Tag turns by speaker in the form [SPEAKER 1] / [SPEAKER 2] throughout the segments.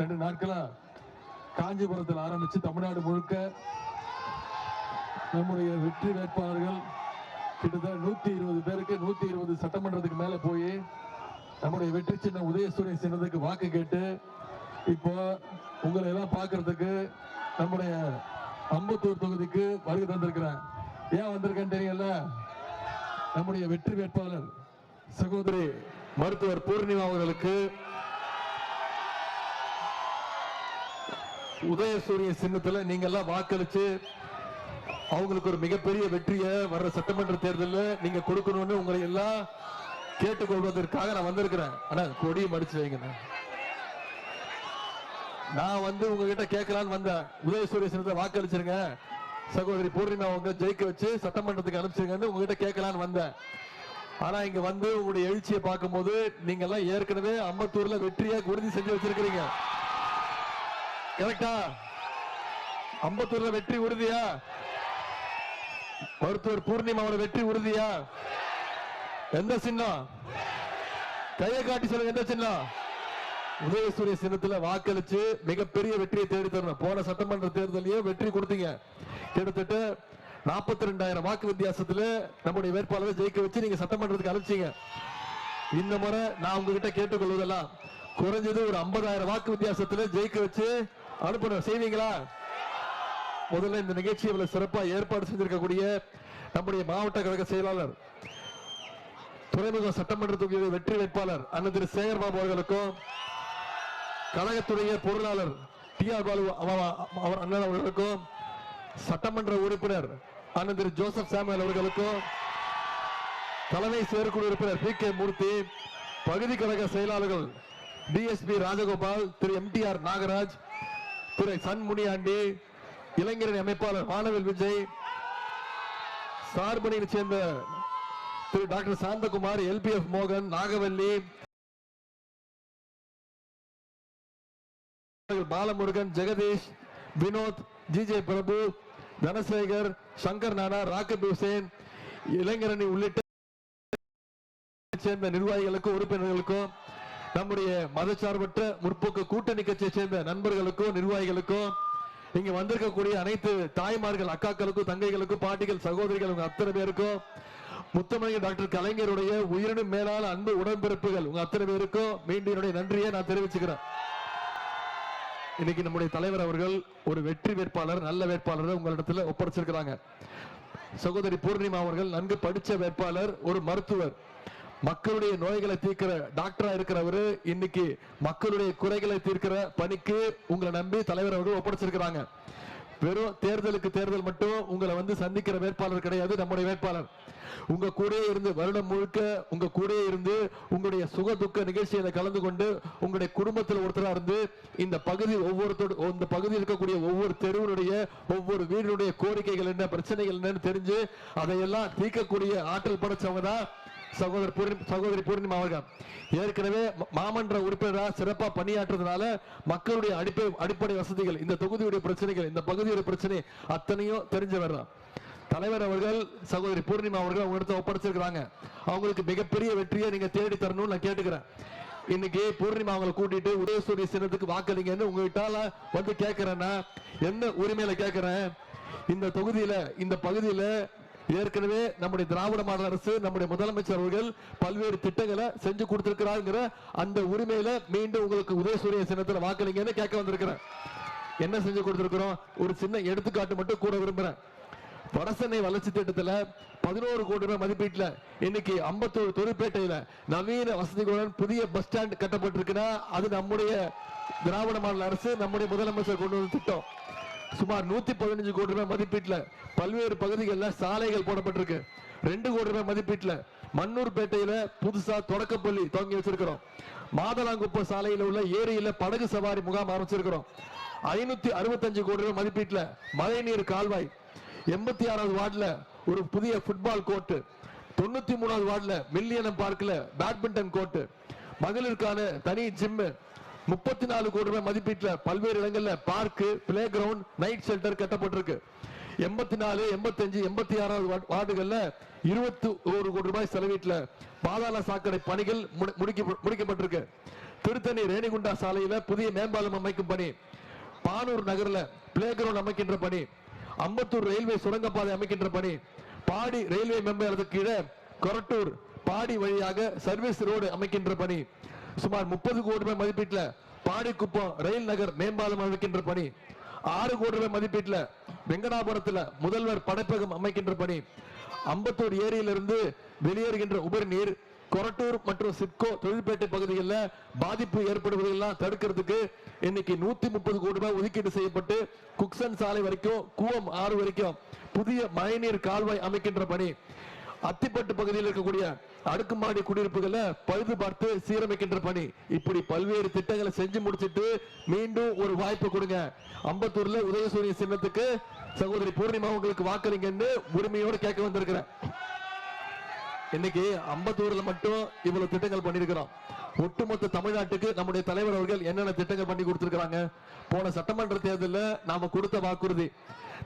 [SPEAKER 1] 2 நாட்களா காஞ்சிபுரத்தில் ஆரம்பிச்சு தமிழ்நாடு முழுக்க நம்முடைய வெற்றி வேட்பாளர்கள் கிட்டத்தட்ட 120 பேருக்கு 120 சட்டமன்றத்துக்கு மேல போய் நம்முடைய வெற்றி சின்ன உதயசூரியன் சின்னத்துக்கு வாக்கு கேட்டு இப்போ உங்களை எல்லாம் பார்க்கறதுக்கு நம்முடைய அம்பத்தூர் தொகுதிக்கு வருகை தந்திருக்கிறேன். ஏன் வந்திருக்கேன்னு தெரியல. நம்முடைய வெற்றி வேட்பாளர் சகோதரி மருத்துவர் பூர்ணிமா அவர்களுக்கு உதயசூரிய சின்னத்துல நீங்க எல்லாம் வாக்களிச்சு அவங்களுக்கு ஒரு மிகப்பெரிய வெற்றியை வர்ற சட்டமன்ற தேர்தலில் நீங்க கொடுக்கணும்னு உங்களை எல்லாம் கேட்டுக்கொள்வதற்காக நான் வந்திருக்கிறேன். ஆனா கொடியை மடிச்சு வைங்க. நான் உங்ககிட்ட கேட்கலான்னு வந்தேன். உதயசூரிய சின்னத்தை வாக்களிச்சிருங்க, சகோதரி பூர்ணிமா அவங்க ஜெயிக்க வச்சு சட்டமன்றத்துக்கு அனுப்பிச்சிருங்கன்னு உங்ககிட்ட கேட்கலான்னு வந்தேன். ஆனா இங்க உங்களுடைய எழுச்சியை பார்க்கும் போது நீங்க எல்லாம் ஏற்கனவே அம்பத்தூர்ல வெற்றியை உறுதி செஞ்சு வச்சிருக்கிறீங்க. கரெக்டா? அம்பத்தூர்ல வெற்றி உறுதியா? மருத்துவர் பூர்ணிமாவோட வெற்றி உறுதியா? எந்த சின்னம்? கையை காட்டி சொல்லுங்க. எந்த சின்னம்? உதயசூரிய சின்னத்துல வாக்களிச்சு மிகப்பெரிய வெற்றியை தேடி தரணும். போன சட்டமன்ற தேர்தலையே வெற்றி கொடுத்தீங்க. கிட்டத்தட்ட 42,000 வாக்கு வித்தியாசத்துல நம்முடைய வேட்பாளரை ஜெயிக்க வச்சு நீங்க சட்டமன்றத்துக்கு அனுப்பிச்சீங்க. இந்த முறை நான் உங்ககிட்ட கேட்டுக்கொள்வதெல்லாம் குறைஞ்சது ஒரு 50,000 வாக்கு வித்தியாசத்துல ஜெயிக்க வச்சு அனுப்பணும். செய்வீங்களா? முதல்ல இந்த நிகழ்ச்சியை சிறப்பா ஏற்பாடு செஞ்சிருக்கக்கூடிய நம்முடைய மாவட்ட கழக செயலாளர், துறைமுக சட்டமன்ற தொகுதி வெற்றி வேட்பாளர் அண்ணன் திரு சேகர் பாபு அவர்களுக்கும், கழகத்துடைய பொருளாளர் டி ஆர் பாலு அவர் அண்ணன் அவர்களுக்கும், சட்டமன்ற உறுப்பினர் அண்ணன் திரு ஜோசப் சாமுவேல் அவர்களுக்கும், தலைமை செயற்குழு உறுப்பினர் பி கே மூர்த்தி, பகுதி கழக செயலாளர்கள் டிஎஸ்பி ராஜகோபால், திரு எம்டிஆர் நாகராஜ், திரு சன் முனியாண்டி, இளைஞரணி அமைப்பாளர் வானவில் விஜய், சார்பணியை சேர்ந்த திரு டாக்டர் சாந்தகுமார், எல்பிஎஃப் மோகன், நாகவல்லி, பாலமுருகன், ஜெகதீஷ், வினோத், ஜிஜே பிரபு, தனசேகர், சங்கர் நானா, ராக்கப் ஹுசேன், இளைஞரணி உள்ளிட்ட சேர்ந்த நிர்வாகிகளுக்கும் உறுப்பினர்களுக்கும், நம்முடைய மதச்சார்பற்ற முற்போக்கு கூட்டணி கட்சியை சேர்ந்த நண்பர்களுக்கும் நிர்வாகிகளுக்கும், இங்க வந்திருக்கக்கூடிய அனைத்து தாய்மார்கள், அக்காக்களுக்கும், தங்கைகளுக்கும், பாட்டிகள், சகோதரிகள் உங்க அத்தனை பேருக்கும், முத்தமிழர் டாக்டர் கலைஞருடைய உயிரினும் மேலான அன்பு உடன்பிறப்புகள் உங்க அத்தனை பேருக்கும் மீண்டும் என்னுடைய நன்றியை நான் தெரிவிச்சுக்கிறேன். இன்னைக்கு நம்முடைய தலைவர் அவர்கள் ஒரு வெற்றி வேட்பாளர், நல்ல வேட்பாளர் உங்களிடத்துல ஒப்படைச்சிருக்கிறாங்க. சகோதரி பூர்ணிமா அவர்கள் நன்கு படிச்ச வேட்பாளர், ஒரு மருத்துவர், மக்களுடைய நோய்களை தீர்க்கிற டாக்டரா இருக்கிறவரு. இன்னைக்கு மக்களுடைய குறைகளை தீர்க்கிற பணிக்கு உங்களை நம்பி தலைவர் அவர்கள் ஒப்படைச்சிருக்கிறாங்க. வெறும் தேர்தலுக்கு தேர்தல் மட்டும் உங்களை சந்திக்கிற வேட்பாளர் கிடையாது நம்முடைய வேட்பாளர். உங்க கூட இருந்து வருடம் முழுக்க உங்க கூட இருந்து உங்களுடைய சுக துக்க நிகழ்ச்சியில கலந்து கொண்டு உங்களுடைய குடும்பத்தில் ஒருத்தரா இருந்து இந்த பகுதி இந்த பகுதியில் இருக்கக்கூடிய ஒவ்வொரு தெருவினுடைய ஒவ்வொரு வீடுடைய கோரிக்கைகள் என்ன, பிரச்சனைகள் என்னன்னு தெரிஞ்சு அதையெல்லாம் தீர்க்கக்கூடிய ஆற்றல் படைச்சவங்க தான் சகோதரி பூர்ணிமா அவர்கள். ஏற்கனவே மாமன்ற உறுப்பினராக சிறப்பா பணியாற்றுறதுனால மக்களுடைய அடிப்படை வசதிகள், இந்த தொகுதியுடைய பிரச்சனைகள், இந்த பகுதியுடைய பிரச்சனை அத்தனையும் தெரிஞ்சவர் தான் தலைவர் அவர்கள். சகோதரி பூர்ணிமா அவர்கள் அவங்க ஒப்படைச்சிருக்கிறாங்க. அவங்களுக்கு மிகப்பெரிய வெற்றியை நீங்க தேடி தரணும்னு நான் கேட்டுக்கிறேன். இன்னைக்கு பூர்ணிமா அவங்களை கூட்டிட்டு உதயசூரிய சின்னத்துக்கு வாக்களிங்கன்னு உங்ககிட்ட கேட்கிறேன்னா என்ன உரிமையில கேட்கிறேன்? இந்த தொகுதியில, இந்த பகுதியில ஏற்கனவே நம்முடைய திராவிட மாடல் அரசு, நம்முடைய முதலமைச்சர் அவர்கள் பல்வேறு திட்டங்களை செஞ்சு கொடுத்திருக்கிறாங்கிற அந்த உரிமையில மீண்டும் உங்களுக்கு உதயசூரிய சின்னத்துல வாக்களிங்கன்னு கேட்க வந்திருக்கிறேன். என்ன செஞ்சு கொடுத்திருக்கிறோம்? ஒரு சின்ன எடுத்துக்காட்டு மட்டும் கூட விரும்புறேன். வடசென்னை வளர்ச்சி திட்டத்துல 11 கோடி ரூபாய் மதிப்பீட்டுல இன்னைக்கு அம்பத்தூர் தொழிற்பேட்டையில நவீன வசதிகளுடன் புதிய பஸ் ஸ்டாண்ட் கட்டப்பட்டிருக்குன்னா அது நம்முடைய திராவிட மாடல் அரசு, நம்முடைய முதலமைச்சர் கொண்டு வந்த திட்டம். சுமார் 115 கோடி ரூபாய் மதிப்பீட்டுல பல்வேறு பகுதிகளில் சாலைகள் போடப்பட்டிருக்கு. 2 கோடி ரூபாய் மதிப்பீட்டுல மன்னூர்பேட்டையில புதுசா தொடக்கப்பள்ளி துவங்கி வச்சிருக்கிறோம். மாதலாங்குப்பம் சாலையில உள்ள ஏரியில படகு சவாரி முகாம் ஆரம்பிச்சிருக்கிறோம். 565 கோடி ரூபாய் மதிப்பீட்டுல மழைநீர் கால்வாய், 86வது வார்டுல ஒரு புதிய ஃபுட்பால் கோர்ட், 93வது வார்டுல மில்லியனம் பார்க்ல பேட்மிண்டன் கோர்ட், மகளிருக்கான தனி ஜிம், 34 கோடி ரூபாய் மதிப்பீட்டுல பல்வேறு இடங்கள்ல park, playground, night shelter கட்டப்பட்டிருக்கு. 84, 85, 86 வார்டுகள்ல 21 கோடி ரூபாய் செலவீட்டுல பாதாள சாக்கடை பணிகள் முடிக்கப்பட்டிருக்கு. திருத்தணி ரேணிகுண்டா சாலையில புதிய மேம்பாலம் அமைக்கும் பணி, பானூர் நகர்ல பிளே கிரவுண்ட் அமைக்கின்ற பணி, அம்பத்தூர் ரயில்வே சுரங்கப்பாதை அமைக்கின்ற பணி, பாடி ரயில்வே மேம்பாலத்துக்கு கீழே கொரட்டூர் பாடி வழியாக சர்வீஸ் ரோடு அமைக்கின்ற பணி, சுமார் 30 கோடி ரூபாய் மதிப்பீட்டுல பாடிக்குப்பம் ரயில் நகர் மேம்பாலம் அமைக்கின்ற பணி, 6 கோடி ரூபாய் மதிப்பீட்டுல வெங்கடாபுரத்துல முதல்வர் படைப்பகம் அமைக்கின்ற பணி, அம்பத்தூர் ஏரியிலிருந்து வெளியேறுகின்ற உபரி நீர் கொரட்டூர் மற்றும் சிட்கோ தொழில்பேட்டை பகுதிகளில் பாதிப்பு ஏற்படுவதெல்லாம் தடுக்கிறதுக்கு இன்னைக்கு 130 கோடி ரூபாய் ஒதுக்கீடு செய்யப்பட்டு குக்சன் சாலை வரைக்கும் கூவம் ஆறு வரைக்கும் புதிய மழைநீர் கால்வாய் அமைக்கின்ற பணி, அத்திப்பட்டு பகுதியில் இருக்கக்கூடிய அடுக்குமாடி குடியிருப்புகளை பழுது பார்த்து சீரமைக்கின்ற பணி, இப்படி பல்வேறு திட்டங்களை செஞ்சு முடிச்சிட்டு மீண்டும் ஒரு வாய்ப்பு கொடுங்க. அம்பத்தூர்ல உதயசூரிய சின்னத்துக்கு சகோதரி பூர்ணிமா உங்களுக்கு வாக்களிங்கன்னு உரிமையோடு கேட்க வந்திருக்கிறேன். இன்னைக்கு அம்பத்தூர்ல மட்டும் இவ்வளவு திட்டங்கள் பண்ணிருக்கிறோம். ஒட்டுமொத்த தமிழ்நாட்டுக்கு நம்முடைய தலைவர் அவர்கள் என்னென்ன திட்டங்கள் பண்ணி கொடுத்திருக்கிறாங்க? போன சட்டமன்ற தேர்தலில் நாம கொடுத்த வாக்குறுதி,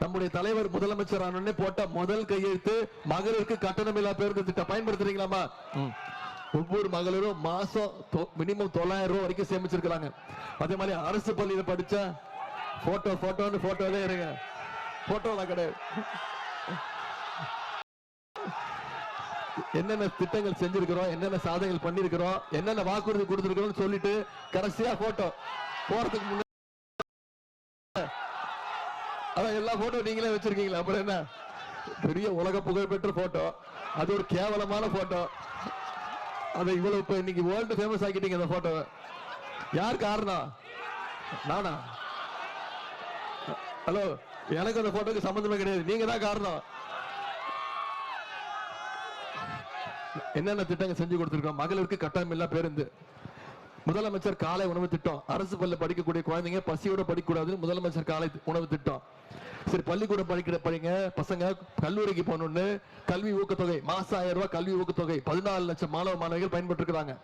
[SPEAKER 1] நம்முடைய தலைவர் முதலமைச்சர் ஆனே போட்ட முதல் கையெழுத்து மகளிருக்கு கட்டணமில்லா பேருந்து திட்டம். பயன்படுத்துறீங்களாமா? ஒவ்வொரு மகளிரும் மாசம் மினிமம் 900 ரூபாய் வரைக்கும் சேமிச்சிருக்காங்க. அதே மாதிரி அரசு பள்ளியில படிச்ச போட்டோவே இருங்க, போட்டோலாம் கிடையாது. என்னென்ன திட்டங்கள் செஞ்சிருக்கிறோம், என்னென்ன சாதனைகள் பண்ணிருக்கிறோம், என்னென்ன வாக்குறுதி கொடுத்திருக்கிறோம் சொல்லிட்டு கடைசியா போட்டோ போறதுக்கு முன்னாடி அதான் எல்லா போட்டோ நீங்களே வச்சிருக்கீங்களா? அப்புறம் என்ன பெரிய உலக புகழ்பெற்ற போட்டோ, அது ஒரு கேவலமான போட்டோ. அதை இவ்வளவு இப்ப இன்னைக்கு வேர்ல்டு ஃபேமஸ் ஆக்கிட்டீங்க அந்த போட்டோவை. யார் காரணம்? நானா? ஹலோ, எனக்கு அந்த போட்டோக்கு சம்பந்தமே கிடையாது, நீங்க தான் காரணம். என்னென்ன திட்டங்கள் செஞ்சு கொடுத்திருக்கோம்? மகளிருக்கு கட்டணமில்லா பேருந்து, முதலமைச்சர் காலை உணவு திட்டம், அரசு பள்ளி படிக்கக்கூடிய குழந்தைங்க பசியோட படிக்கக்கூடாது, முதலமைச்சர் காலை உணவு திட்டம். சரி, பள்ளிக்கூடம் படிக்கிற பசங்க கல்லூரிக்கு போகணும்னு கல்வி ஊக்கத்தொகை, மாசம் 1000 ரூபாய் கல்வி ஊக்கத்தொகை 14 லட்சம் மாணவ மாணவிகள் பயன்பெற்று இருக்கிறாங்க.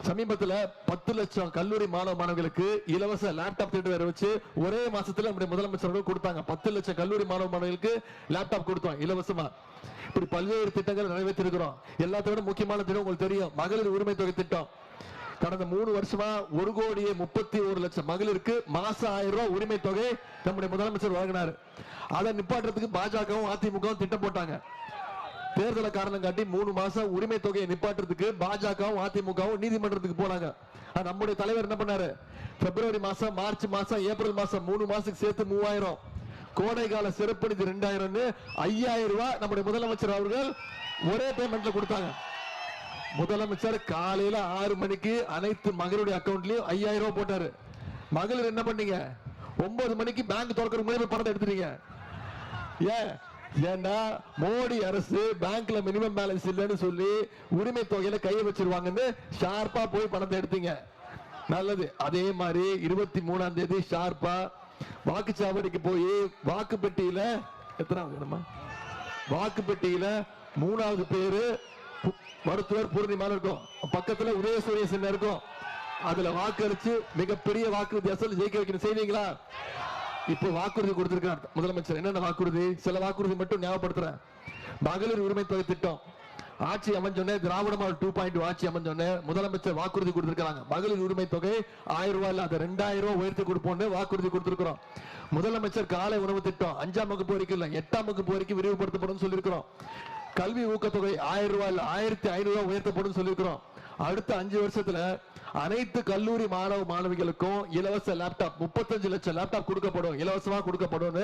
[SPEAKER 1] சமீபத்தில் 10 லட்சம் கல்லூரி மாணவ மாணவிகளுக்கு இலவச லேப்டாப் திட்டம் அறிவிச்சு ஒரே மாசத்துல நம்முடைய முதலமைச்சர்கள் கொடுத்தாங்க. 10 லட்சம் கல்லூரி மாணவ மாணவிகளுக்கு லேப்டாப் கொடுத்தோம் இலவசமா. இப்படி பல்வேறு திட்டங்கள் நிறைவேற்றிருக்கிறோம். எல்லாத்தோட முக்கியமான திட்டம் உங்களுக்கு தெரியும், மகளிர் உரிமை தொகை திட்டம். கடந்த 3 வருஷமா 1,31,00,000 மகளிருக்கு மாசம் 1000 ரூபாய் உரிமை தொகை நம்முடைய முதலமைச்சர் வழங்கினார். அதை நிப்பாட்டுறதுக்கு பாஜகவும் அதிமுகவும் திட்டம் போட்டாங்க. தேர்தலை காரணம் காட்டி 3 மாசம் உரிமை தொகையை நிப்பாட்டுறதுக்கு பாஜகவும் அதிமுகவும் நீதிமன்றத்துக்கு போனாங்க. நம்முடைய தலைவர் என்ன பண்ணாரு? பிப்ரவரி மாசம், மார்ச் மாசம், ஏப்ரல் மாசம் 3 மாசத்துக்கு சேர்த்து 3000, கோடை கால சிறப்பு நிதி 2000, 5000 ரூபாய் நம்முடைய முதலமைச்சர் அவர்கள் ஒரே பேமெண்ட்ல கொடுத்தாங்க. முதலமைச்சர் காலையில 6 மணிக்கு அனைத்து மகளிருடைய அக்கௌண்ட்லயும் 5000 ரூபாய் போட்டாரு. மகளிர் என்ன பண்ணீங்க? 9 மணிக்கு பேங்க் திறக்கிற முன்னாடி பணத்தை எடுத்துட்டீங்க. ஏன்னா மோடி அரசு பேங்க்ல மினிமம் பேலன்ஸ் இல்லைன்னு சொல்லி உரிமை தொகையில கையை வச்சிருவாங்கன்னு ஷார்ப்பா போய் பணத்தை எடுத்தீங்க. நல்லது. அதே மாதிரி 23ஆம் தேதி ஷார்ப்பா வாக்குச்சாவடிக்கு போய் வாக்கு பெட்டியில வாக்கு பெட்டியில 3வது பேரு மருத்துவர் பூர்ணிமா இருக்கும், பக்கத்துல உதயசூரிய சின்னம் இருக்கும். அதுல வாக்களிச்சு மிகப்பெரிய வாக்கு வித்தியாசம் ஜெயிக்க வைக்கணும். செய்வீங்களா? இப்போ வாக்குறுதி கொடுத்திருக்கிறார் முதலமைச்சர். என்னென்ன வாக்குறுதி? சில வாக்குறுதி மட்டும் ஞாபகப்படுத்துறேன். மகளிர் உரிமை தொகை திட்டம் ஆட்சி அமைஞ்சோடனே, திராவிட மாடல் 2.0 ஆட்சி அமைஞ்சோடனே முதலமைச்சர் வாக்குறுதி கொடுத்திருக்காங்க. மகளிர் உரிமை தொகை 1000 ரூபாய் இல்ல, அதை 2000 ரூபாய் உயர்த்தி கொடுப்போம்னு வாக்குறுதி கொடுத்திருக்கிறோம். முதலமைச்சர் காலை உணவு திட்டம் 5ஆம் வகுப்பு வரைக்கும் இல்ல, 8ஆம் வகுப்பு வரைக்கும் விரிவுபடுத்தப்படும் சொல்லியிருக்கிறோம். கல்வி ஊக்கத்தொகை 1000 ரூபாய் இல்ல, 1500 ரூபாய் உயர்த்தப்படும் சொல்லியிருக்கிறோம். அடுத்த 5 வருஷத்துல அனைத்து கல்லூரி மாணவ மாணவிகளுக்கும் இலவச லேப்டாப் 35 லட்சம் லேப்டாப் கொடுக்கப்படும், இலவசமா கொடுக்கப்படும்,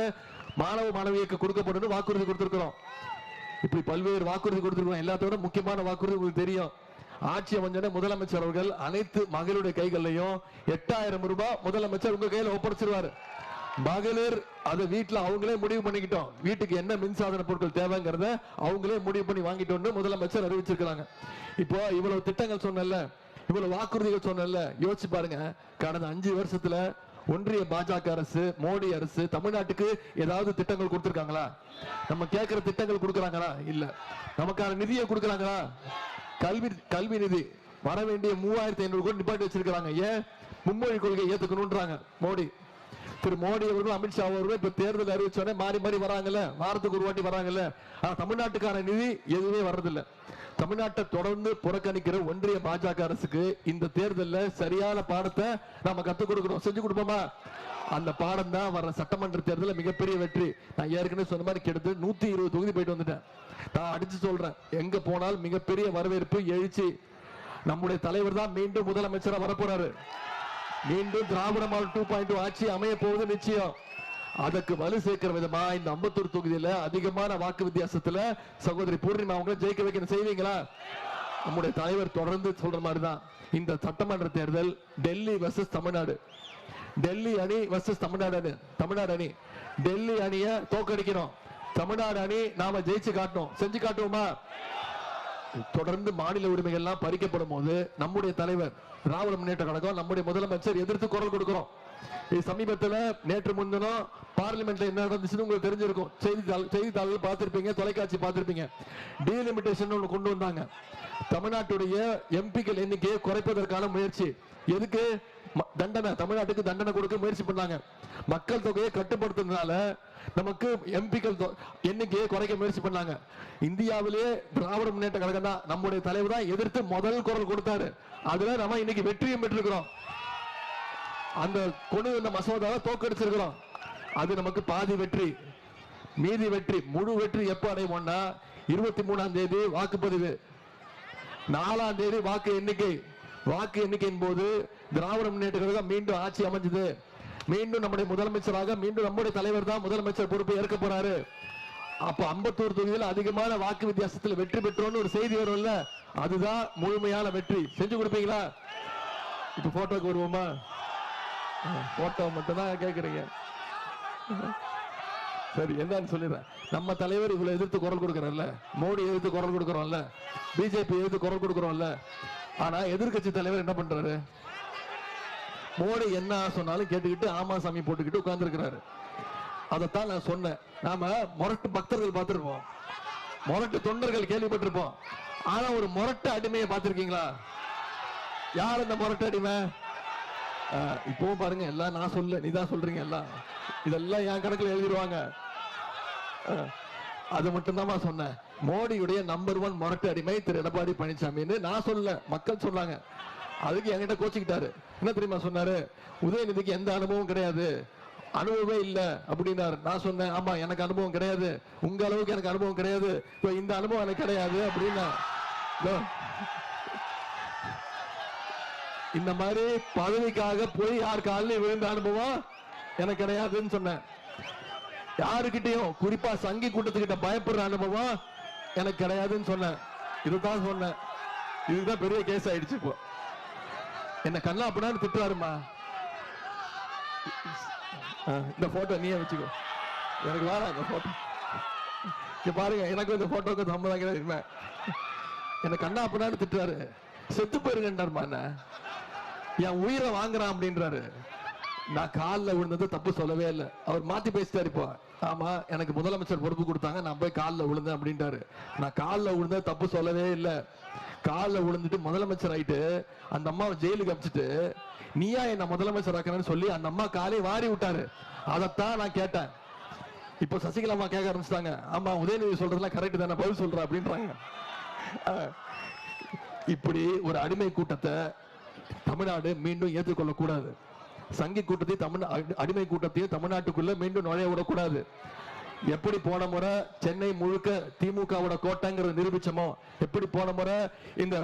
[SPEAKER 1] மாணவ மாணவிகளுக்கு கொடுக்கப்படும் வாக்குறுதி கொடுத்திருக்கிறோம். இப்படி பல்வேறு வாக்குறுதி கொடுத்திருக்கிறோம். எல்லாத்தோட முக்கியமான வாக்குறுதி உங்களுக்கு தெரியும். ஆட்சி அமைஞ்ச முதலமைச்சர் அவர்கள் அனைத்து மகளிருடைய கைகள்லையும் 8000 ரூபாய் முதலமைச்சர் உங்க கையில ஒப்படைச்சிருவாரு. மகளிர் அதை வீட்டுல அவங்களே முடிவு பண்ணிக்கிட்டோம். வீட்டுக்கு என்ன மின்சாதன பொருட்கள் தேவைங்கிறத அவங்களே முடிவு பண்ணி வாங்கிட்டோம்னு முதலமைச்சர் அறிவிச்சிருக்காங்க. இப்போ இவ்வளவு திட்டங்கள் சொன்னல, இவ்வளவு வாக்குறுதிகள் சொன்னல, யோசிச்சு பாருங்க. கடந்த 5 வருஷத்துல ஒன்றிய பாஜக அரசு, மோடி அரசு தமிழ்நாட்டுக்கு ஏதாவது திட்டங்கள் கொடுத்திருக்காங்களா? நம்ம கேட்கிற திட்டங்கள் கொடுக்கறாங்களா? இல்ல. நமக்கான நிதியை கொடுக்கறாங்களா? கல்வி நிதி வர வேண்டிய 3500 கோடி நிப்பாட்டி வச்சிருக்காங்க. ஏன்? மும்மொழி கொள்கை ஏத்துக்கணும்ன்றாங்க மோடி. திரு மோடி அவர்களும் அமித்ஷா அவர்களும் இப்ப தேர்தல் அறிவிச்சோடனே மாறி மாறி வராங்கல்ல, வாரத்துக்கு ஒரு வாட்டி வராங்கல்ல. ஆனா தமிழ்நாட்டுக்கான நிதி எதுவுமே வர்றதில்லை. தமிழ்நாட்டை தொடர்ந்து புறக்கணிக்கிற ஒன்றிய பாஜக அரசுக்கு இந்த தேர்தலில் சரியான பாடத்தை நாம கத்துக் கொடுக்கணும். செஞ்சு கொடுப்போமா? அந்த பாடம் தான் வர சட்டமன்ற தேர்தலில் மிகப்பெரிய வெற்றி. நான் ஏற்கனவே சொன்ன மாதிரி கிட்டத்தட்ட 120 தொகுதி போயிட்டு வந்துட்டேன். நான் அடிச்சு சொல்றேன், எங்க போனால் மிகப்பெரிய வரவேற்பு, எழுச்சி. நம்முடைய தலைவர் தான் மீண்டும் முதலமைச்சரா வரப்போறாரு. மீண்டும் திராவிட மாடல் 2.2 ஆட்சி அமைய போவது நிச்சயம். அதற்கு வலு சேர்க்கிற விதமா இந்த 51 தொகுதியில அதிகமான வாக்கு வித்தியாசத்துல சகோதரி பூர்ணிமா அவங்களை ஜெயிக்க வைக்கணும். செய்வீங்களா? நம்முடைய தலைவர் தொடர்ந்து சொல்ற மாதிரிதான் இந்த சட்டமன்ற தேர்தல் டெல்லி வெர்சஸ் தமிழ்நாடு. டெல்லி அணி வெர்சஸ் தமிழ்நாடு அணி. தமிழ்நாடு அணி டெல்லி அணியை தோக்கடிக்கணும். தமிழ்நாடு அணி நாம ஜெயிச்சு காட்டணும். செஞ்சு காட்டுவோமா? தொடர்ந்து மாநில உரிமைகள் எல்லாம் பறிக்கப்படும் போது நம்முடைய தலைவர் திராவிட முன்னேற்ற கழகம், நம்முடைய முதலமைச்சர் எதிர்த்து குரல் கொடுக்கிறோம். சமீபத்தில் நேற்று முன்தினம் பார்லிமெண்ட்ல என்ன நடந்துச்சுன்னு உங்களுக்கு தெரிஞ்சிருக்கும். செய்தித்தாள்கள் பார்த்திருப்பீங்க, தொலைக்காட்சி பார்த்திருப்பீங்க. டீலிமிட்டேஷன் ஒன்று கொண்டு வந்தாங்க. தமிழ்நாட்டுடைய எம்பிக்கள் எண்ணிக்கையை குறைப்பதற்கான முயற்சி. எதுக்கு? தண்டனை, தமிழ்நாட்டுக்கு தண்டனை கொடுக்க முயற்சி பண்ணாங்க. மக்கள் தொகையை கட்டுப்படுத்துறதுனால நமக்கு எம்பிக்கள் எண்ணிக்கையை குறைக்க முயற்சி பண்ணாங்க. இந்தியாவிலேயே திராவிட முன்னேற்ற கழகம் தான், நம்முடைய தலைவர் தான் எதிர்த்து முதல் குரல் கொடுத்தாரு. அதுல நம்ம இன்னைக்கு வெற்றியும் பெற்றிருக்கிறோம். அந்த கொண்டு வந்த மசோதாவை தோக்கடிச்சிருக்கிறோம். அது நமக்கு பாதி வெற்றி. மீதி வெற்றி, முழு வெற்றி எப்ப அடைவோம்னா 23ஆம் தேதி வாக்குப்பதிவு, 4ஆம் தேதி வாக்கு எண்ணிக்கை. வாக்கு எண்ணிக்கையின் போது திராவிட முன்னேற்ற கழகம் மீண்டும் ஆட்சி அமைஞ்சது. மீண்டும் நம்முடைய முதலமைச்சராக மீண்டும் நம்முடைய தலைவர் தான் முதலமைச்சர் பொறுப்பை ஏற்க போறாரு. அப்ப 51 தொகுதியில் அதிகமான வாக்கு வித்தியாசத்தில் வெற்றி பெற்றோம்னு ஒரு செய்தி வரும்ல, அதுதான் முழுமையான வெற்றி. செஞ்சு கொடுப்பீங்களா? இப்ப போட்டோக்கு வருவோமா? போட்டோ மட்டும் தான் கேக்குறீங்க. சரி, என்னன்னு சொல்லிடுறேன். நம்ம தலைவர் இவ்வளவு எதிர்த்து குரல் கொடுக்கறல்ல, மோடி எதிர்த்து குரல் கொடுக்கறோம்ல, பிஜேபி எதிர்த்து குரல் கொடுக்கறோம்ல. ஆனா எதிர்கட்சி தலைவர் என்ன பண்றாரு? மோடி என்ன சொன்னாலும் கேட்டுக்கிட்டு ஆமா சாமி போட்டுக்கிட்டு உட்கார்ந்து இருக்கிறாரு. அதைத்தான் நான் சொன்னேன். நாம முரட்டு பக்தர்கள் பார்த்திருப்போம், முரட்டு தொண்டர்கள் கேள்விப்பட்டிருப்போம். ஆனா ஒரு முரட்டு அடிமையை பார்த்திருக்கீங்களா? யார் அந்த முரட்டு அடிமை? இப்போ பாருங்க, எல்லாம் நான் சொல்ல, நீதான் சொல்றீங்க. எல்லாம் இதெல்லாம் என் கணக்குல எழுதிடுவாங்க. அது மட்டும் தான் சொன்னேன். மோடியுடைய நம்பர் 1 முரட்டு அடிமை திரு எடப்பாடி பழனிசாமின்னு நான் சொல்ல, மக்கள் சொன்னாங்க. அதுக்கு என்கிட்ட கோச்சிக்கிட்டாரு. என்ன தெரியுமா சொன்னாரு? உதயநிதிக்கு எந்த அனுபவம் கிடையாது, அனுபவமே இல்ல அப்படின்னாரு. நான் சொன்னேன், ஆமா எனக்கு அனுபவம் கிடையாது, உங்க அளவுக்கு எனக்கு அனுபவம் கிடையாது, இந்த அனுபவம் எனக்கு கிடையாது அப்படின்னா. இந்த மாதிரி பதவிக்காக போய் யார் காலில் விழுந்த அனுபவம் எனக்கு கிடையாதுன்னு சொன்னேன். யாருக்கிட்டையும், குறிப்பா சங்கி கூட்டத்துக்கிட்ட பயப்படுற அனுபவம் எனக்கு கிடையாதுன்னு சொன்னேன். இதுதான் சொன்னேன். இதுதான் பெரிய கேஸ் ஆயிடுச்சு. இப்போ என்ன கண்ணா அப்படின்னா திட்டுறாருமா. இந்த போட்டோ நீயே வச்சுக்கோ, எனக்கு வேணாம் இந்த போட்டோ. பாருங்க, எனக்கு இந்த போட்டோக்கு சம்மதம் கிடையாது. என்ன கண்ணா அப்படின்னா திட்டுறாரு. செத்து போயிருங்கன்றாருமா. என்ன என் உயிரை வாங்குறான் அப்படின்றாரு. நான் காலில் விழுந்தது தப்பு சொல்லவே இல்லை. அவர் மாத்தி பேசிட்டாரு. இப்போ ஆமா எனக்கு முதலமைச்சர் பொறுப்பு கொடுத்தாங்க, நான் போய் காலில் விழுந்தேன் அப்படின்ட்டாரு. நான் காலில் விழுந்த தப்பு சொல்லவே இல்லை. காலில் விழுந்துட்டு முதலமைச்சர் ஆயிட்டு அந்த அம்மாவை ஜெயிலுக்கு அனுப்பிச்சிட்டு நீயா என்ன முதலமைச்சர் ஆக்கணும்னு சொல்லி அந்த அம்மா காலை வாரி விட்டாரு. அதைத்தான் நான் கேட்டேன். இப்போ சசிகலா அம்மா கேட்க ஆரம்பிச்சிட்டாங்க, ஆமா உதயநிதி சொல்றதுலாம் கரெக்ட் தானே, பதில் சொல்ற அப்படின்றாங்க. இப்படி ஒரு அடிமை கூட்டத்தை தமிழ்நாடு மீண்டும் ஏற்றுக்கொள்ள கூடாது. சங்கி கூட்டத்தையும் அடிமை கூட்டத்தையும் தமிழ்நாட்டுக்குள்ள மீண்டும் நுழைய விடக்கூடாது. எப்படி போன முறை சென்னை முழுக்க திமுகவோட கோட்டைங்கிறது நிரூபிச்சமோ, எப்படி போன முறை இந்த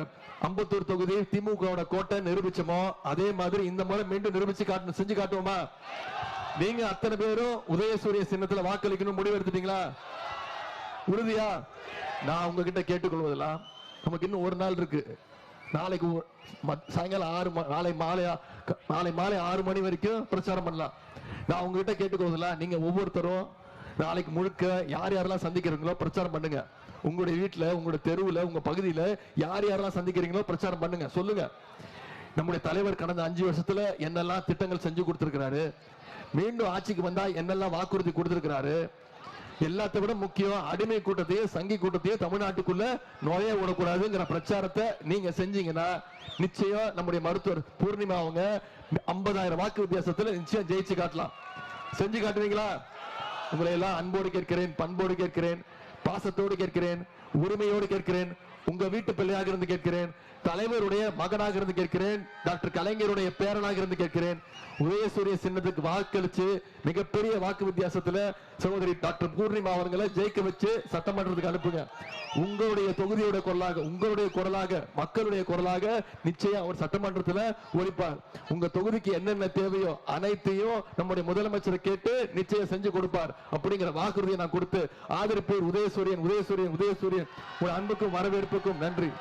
[SPEAKER 1] 51 தொகுதி திமுகவோட கோட்டை நிரூபிச்சமோ, அதே மாதிரி இந்த முறை மீண்டும் நிரூபிச்சு காட்டணும். செஞ்சு காட்டுவோமா? நீங்க அத்தனை பேரும் உதயசூரிய சின்னத்துல வாக்களிக்கணும் முடிவு எடுத்துட்டீங்களா? உறுதியா? நான் உங்ககிட்ட கேட்டுக்கொள்வதெல்லாம், நமக்கு இன்னும் ஒரு நாள் இருக்கு. நாளைக்கு சாயங்காலம் நாளை மாலை 6 மணி வரைக்கும் பிரச்சாரம் பண்ணலாம். நான் உங்ககிட்ட கேட்டுக்கொள்வதில்ல, நீங்க ஒவ்வொருத்தரும் நாளைக்கு முழுக்க யார் யாரெல்லாம் சந்திக்கிறீங்களோ பிரச்சாரம் பண்ணுங்க. உங்களுடைய வீட்டுல, உங்களுடைய தெருவுல, உங்க பகுதியில யார் யாரெல்லாம் சந்திக்கிறீங்களோ பிரச்சாரம் பண்ணுங்க. சொல்லுங்க, நம்முடைய தலைவர் கடந்த 5 வருஷத்துல என்னெல்லாம் திட்டங்கள் செஞ்சு கொடுத்திருக்கிறாரு, மீண்டும் ஆட்சிக்கு வந்தா என்னெல்லாம் வாக்குறுதி கொடுத்திருக்கிறாரு. எல்லாத்தை விட முக்கியம், அடிமை கூட்டத்தையும் சங்கி கூட்டத்தையும் தமிழ்நாட்டுக்குள்ள நுழைய விடக்கூடாதுங்கிற பிரச்சாரத்தை நீங்க செஞ்சீங்கன்னா நிச்சயம் நம்முடைய மருத்துவர் பூர்ணிமா அவங்க 50,000 வாக்கு வித்தியாசத்துல நிச்சயம் ஜெயிச்சு காட்டலாம். செஞ்சு காட்டுவீங்களா? உங்களை எல்லாம் அன்போடு கேட்கிறேன், பண்போடு கேட்கிறேன், பாசத்தோடு கேட்கிறேன், உரிமையோடு கேட்கிறேன், உங்க வீட்டு பிள்ளையாக இருந்து கேட்கிறேன், தலைவருடைய மகனாக இருந்து கேட்கிறேன், டாக்டர் கலைஞருடைய பேரனாக இருந்து கேட்கிறேன். உதயசூரிய சின்னத்துக்கு வாக்களிச்சு மிகப்பெரிய வாக்கு வித்தியாசத்துல சகோதரி டாக்டர் பூர்ணிமா அவர்களை ஜெயிக்க வச்சு சட்டமன்றத்துக்கு அனுப்புங்க. உங்களுடைய தொகுதியோட குரலாக, உங்களுடைய குரலாக, மக்களுடைய குரலாக நிச்சயம் அவர் சட்டமன்றத்துல ஒலிப்பார். உங்க தொகுதிக்கு என்னென்ன தேவையோ அனைத்தையும் நம்முடைய முதலமைச்சரை கேட்டு நிச்சயம் செஞ்சு கொடுப்பார். அப்படிங்கிற வாக்குறுதியை நான் கொடுத்து ஆதரிப்பேர். உதயசூரியன், உதயசூரியன், உதயசூரியன். உங்கள் அன்புக்கும் வரவேற்புக்கும் நன்றி.